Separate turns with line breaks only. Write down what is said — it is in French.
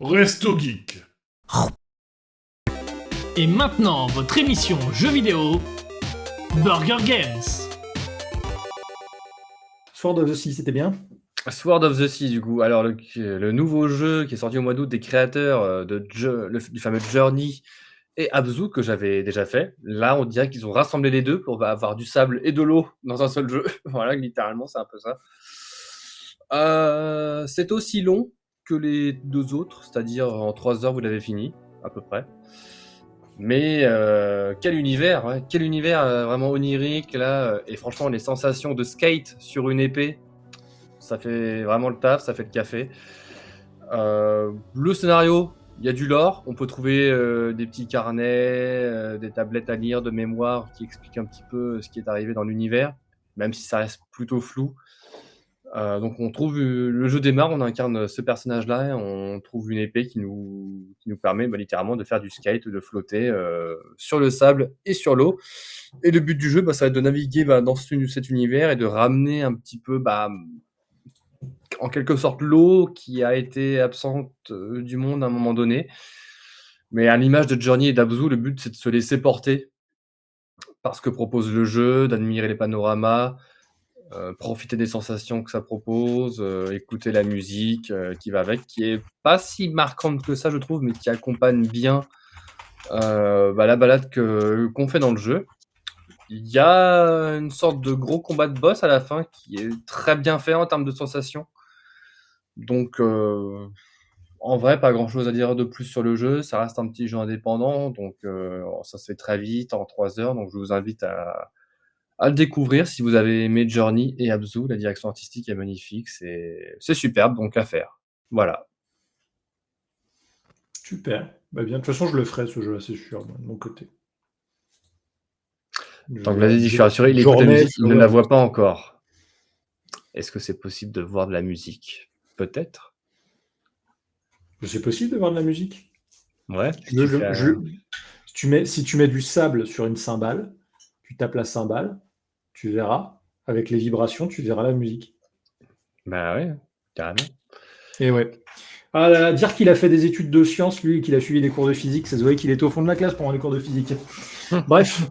Resto Geek.
Et maintenant, votre émission jeux vidéo, Burger Games.
Sword of the Sea, c'était bien.
Sword of the Sea, du coup. Alors, le nouveau jeu qui est sorti au mois d'août des créateurs du fameux Journey et Abzu que j'avais déjà fait. Là, on dirait qu'ils ont rassemblé les deux pour avoir du sable et de l'eau dans un seul jeu. Voilà, littéralement, c'est un peu ça. C'est aussi long que les deux autres, c'est-à-dire en 3 heures, vous l'avez fini, à peu près. Mais quel univers, ouais, quel univers vraiment onirique, là. Et franchement, les sensations de skate sur une épée, ça fait vraiment le taf, ça fait le café. Le scénario, il y a du lore, on peut trouver des petits carnets, des tablettes à lire de mémoire qui expliquent un petit peu ce qui est arrivé dans l'univers, même si ça reste plutôt flou. Donc on trouve le jeu démarre, on incarne ce personnage-là, et on trouve une épée qui nous permet littéralement de faire du skate, de flotter sur le sable et sur l'eau. Et le but du jeu, ça va être de naviguer dans cet univers et de ramener un petit peu, en quelque sorte, l'eau qui a été absente du monde à un moment donné. Mais à l'image de Journey et d'Abzu, le but c'est de se laisser porter par ce que propose le jeu, d'admirer les panoramas, profiter des sensations que ça propose, écouter la musique qui va avec, qui est pas si marquante que ça, je trouve, mais qui accompagne bien la balade qu'on fait dans le jeu. Il y a une sorte de gros combat de boss à la fin qui est très bien fait en termes de sensations. Donc, en vrai, pas grand-chose à dire de plus sur le jeu. Ça reste un petit jeu indépendant, donc ça se fait très vite, en 3 heures. Donc, je vous invite à le découvrir si vous avez aimé Journey et Abzu. La direction artistique est magnifique, c'est superbe, donc à faire. Voilà.
Super. Bien, de toute façon, je le ferai, ce jeu-là, c'est sûr, moi, de mon côté.
Donc, vas-y, je suis rassuré, il écoute la musique, il ne la voit pas encore. Est-ce que c'est possible de voir de la musique? Peut-être.
C'est possible de voir de la musique?
Ouais.
Si tu mets du sable sur une cymbale, tu tapes la cymbale, tu verras, avec les vibrations, tu verras la musique.
Bah ouais, carrément.
Et ouais. Ah là là, dire qu'il a fait des études de sciences, lui, et qu'il a suivi des cours de physique, ça se voyait qu'il était au fond de la classe pendant les cours de physique. Bref.